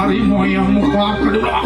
harimau yang muka kedua.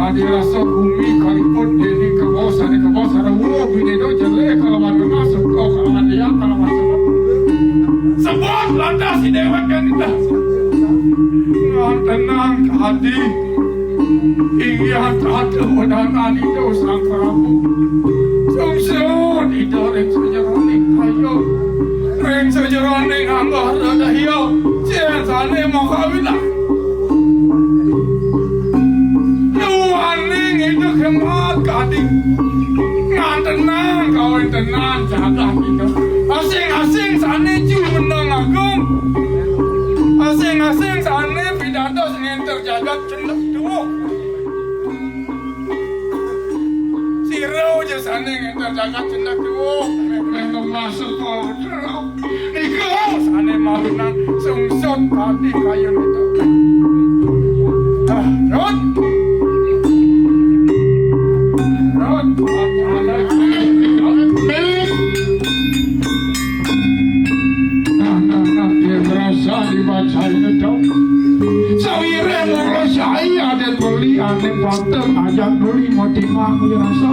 Adirasa bumi kalipun deni kewa lantas si dewek kan kita tenang hati ingin tatu wadangan itu sang Prabu sungsun itu reng sejeroning kayo reng sejeroning anggah rada hiyo ciasane mau kawilah nuaning itu kemat kading ngan tenang kawin tenang jaga itu asing-asing sana cium menang agung asing-asing sana pidato sengin terjaga cendak tuh sirau aja sana yang terjaga cendak tuh memang masuk kau nikau sana malunan sungsut tadi kayu itu rot dibacain itu sawire moro saya ada beli ane patem aja beli mau timang ya rasa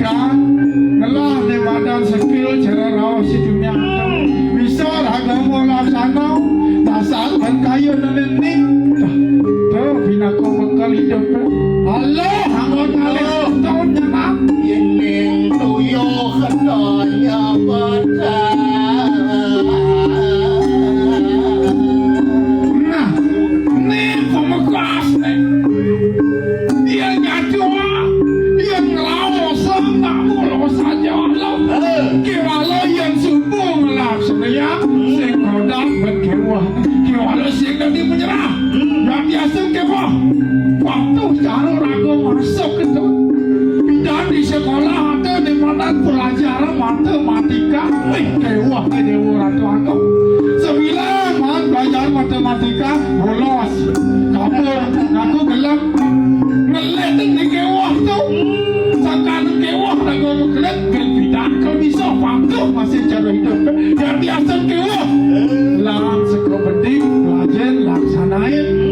God wah kiwala sing di menyerah yang biasa kepo waktu cara ragu masuk itu pindah di sekolah atau di mana pelajaran matematika kewah ini orang tua sembilan belajar matematika bolos kabur aku gelap ngelet di kewah tuh sekarang kewah ragu ngelet pindah kau bisa waktu masih cara hidup yang biasa kewah lawan sekolah penting pelajar laksanain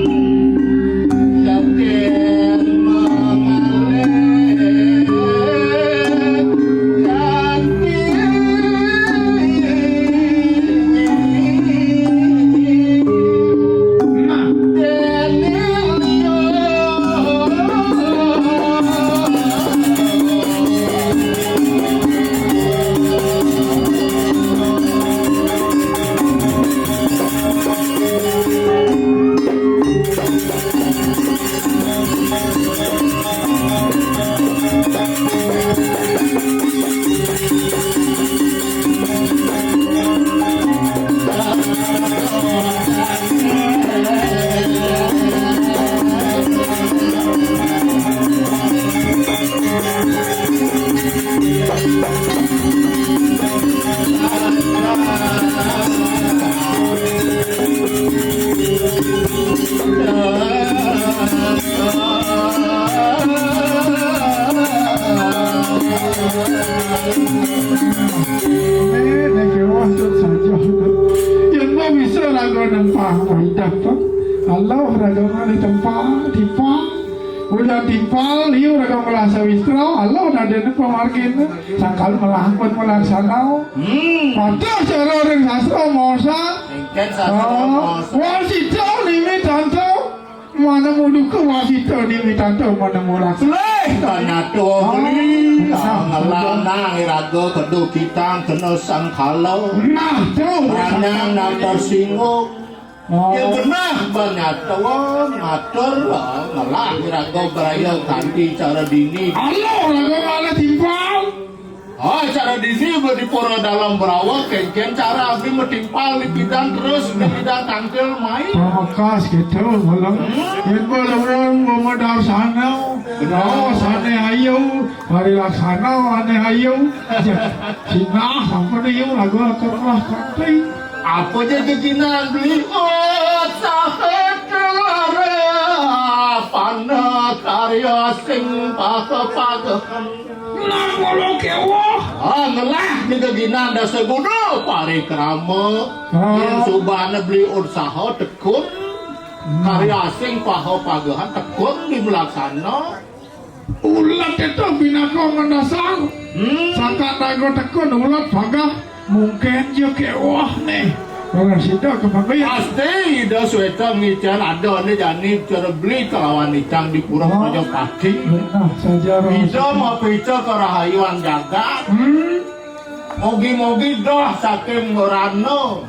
Allah raga di tempat timpal udah timpal liu raga melasa wistro Allah ada pemargin sangkal melangkut melaksana patah cara orang sastra mosa wasito nimi tanto mana muduku wasito nimi tanto mana mulaksana Tanyato beli ngelanang irago kedua kitang kena sangkalo nah tuh ranang nampar singgung yang pernah banyak tahu ngatur ngelah irago beraya ganti cara dini Allah raga malah timpal cara dini berdipura dalam berawak kengken cara abdi metimpal di bidang terus di bidang tangkil main pamakas gitu malam yang belum memadar sana sana ayo hari laksana ane ayo Cina sampai dia lagu kerah kantai apa jadi Cina beli sahet kelare panah karya sing pake-pakehan nang bolo kewah ngelah juga gina ada segudo pari kerama yang subana beli usaha tekun karya sing paho-pagehan tekun di melaksana ulat itu binaka mendasar sangka nago tekun ulat bagah mungkin je kewah nih orang situ kepanggil pasti ida sweta ngican ada nih jani cara beli kelawan icang di pura Majapahit nah saja ida mau pica ke rahayuan jagat mogi-mogi doh saking merano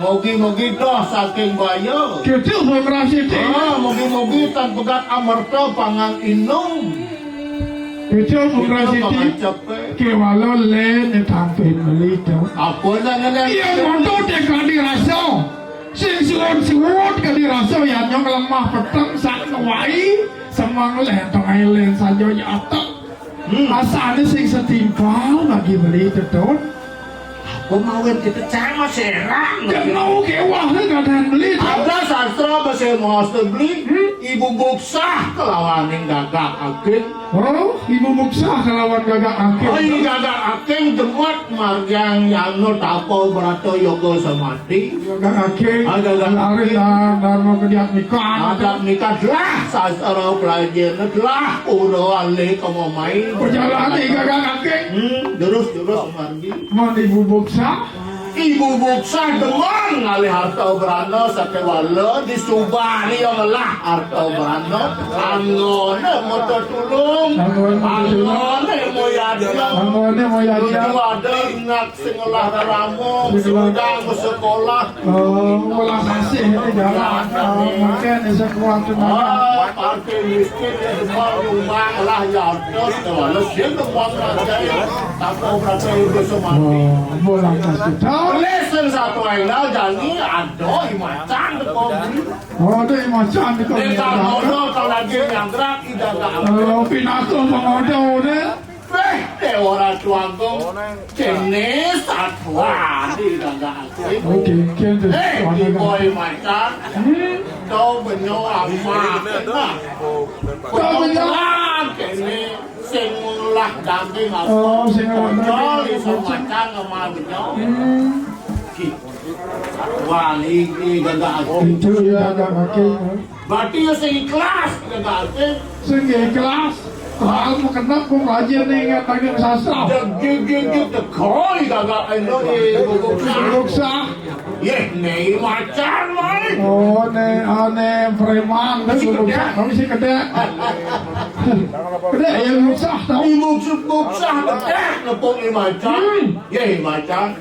mogi-mogi doh saking bayo gitu berasi mogi-mogi tan pegat amarta pangang inung itu berasi kewalo len tampil melito apa nana iya mondo dekat dirasa sing suwot ke dirasa yang nyong lemah petang sak ngawai semang len tong len saja ya atak asane sing setimpal bagi melito tuh pemawin kita cama serang kenau kewah kadang beli ada sastra bahasa master beli ibu buksa kelawaning gagak aking ibu buksa kelawan gagak aking ini gagak aking demat margang yangno tapo berato yogo samati gagak aking gagak lari dan mau kediak nikah lah sastra pelajar lah udah alih kamu main perjalanan gagak aking terus margi mau ibu buksa ibu buksa demang ngalih harta berana sakewala di Subani yang lah harta berana anggone motor tulung anggone mau yadya tujuh ada ingat singelah ramo sedang bersekolah ulah kasih ini jalan mungkin bisa kuat tenaga partai miskin ya semua nyumbang lah ya terus kalau sih demam aja tak tahu berapa itu semati. Bolang kasih tahu. Lesson satu enggak jadi ada macan depan. Ada macan di kau. Kalau lagi nyangkrak tidak ada. Kalau pinatu mengodoh deh. Orang tuaku jenis satwa tidak ada. Oke, kian tu. Di boy macan, kau benyo amat, kau benyo kini singulah daging apa? Oh, singulah daging. Iso macan sama benyo. Satwa ni gagak aku. Itu ya gagak aku. Berarti you sing ikhlas gagak aku. Sing ikhlas. Kalau mau kenal kau belajar nih ingat lagi sastra. Gig koi gagak endo Buksa. Ye, nih macan mai. Oh, ne preman dah buksa. Kami sih kedek. Kedek yang buksa tahu. Buksa kedek nepung ni macan. Ye macan.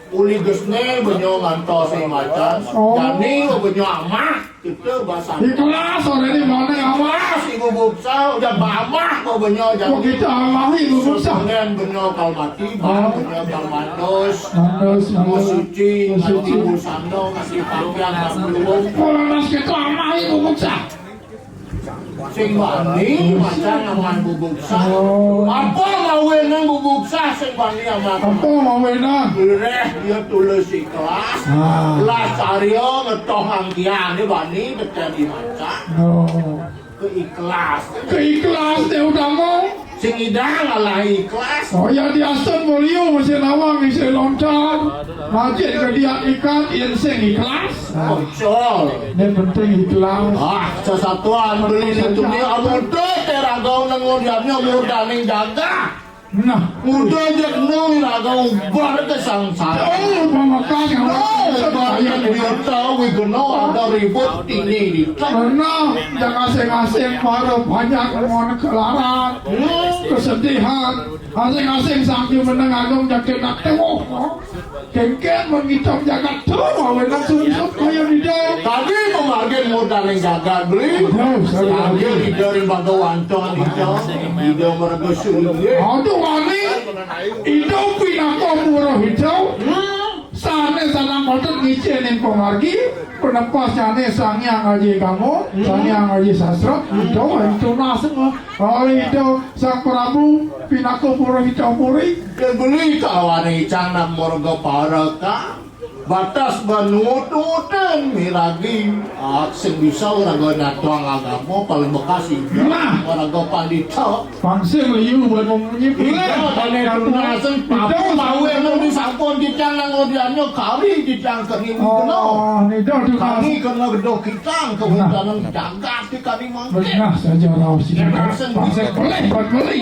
Uli gesne benyo ngantos si macan. Jadi benyo amah. Kita bahasa. Ikhlas orang ini mana awas. Ibu buksa udah bamah kau benyo jadi. Oh kita awas ibu buksa. Kemudian benyo kalmati, benyo kalmatos. Mandos, Mau suci, nanti ibu sando ngasih pakaian belum. Kalau nas kita awas ibu buksa. Sing bani macan aman bubuksa. Apa mau nang bubuksa sing bani aman. Apa mau enak? Direh dia tulis ikhlas. Lah caryo ngetohang dia ni bani terjadi macan. Oh. Keikhlas. Keikhlas dia udah mau. Sing idang alah ikhlas. Oh ya di asen bolio masih lawang masih loncat. Masjid ke dia ikat yang sing ikhlas. Ocol. Yang penting ikhlas. Sesatuan beli itu ni amude teragau nangodiannya muda ning jaga. Nah, Muda je nung ragau bar ke sangsara. oh pemakas yang Yang dia tahu itu ada ribut ini. karena yang asing-asing baru banyak mohon kelaran, kesedihan, asing-asing sambil menengagung jaket nak tewok, kengken menghitam jagat tu, awenak sunsut kaya hidau. Tadi pemakai muda yang jaga beli. Tadi dari bagawan tuan hidau. Hidau mereka suri. Aduh wani, hidau pinako murah hidau. Sana sana motor ngicen yang pengargi, penepas sana sangnya ngaji kamu, sangnya ngaji sastra, itu nasib. Oh itu sang Prabu pinako murah hidau puri. Beli kawan icang nak morga paraka. Batas banututan miragi sing bisa orang natuang agama paling bekasi orang pandita Pangsing liu buat menyipir. nasen papu mau yang di sampun dicang ngodiannya kali dicang kening Oh, ini dah tu kami kena gedok kitang kehutanan jagat di kami mangke Benar saja rau sih. Pangsing boleh, boleh.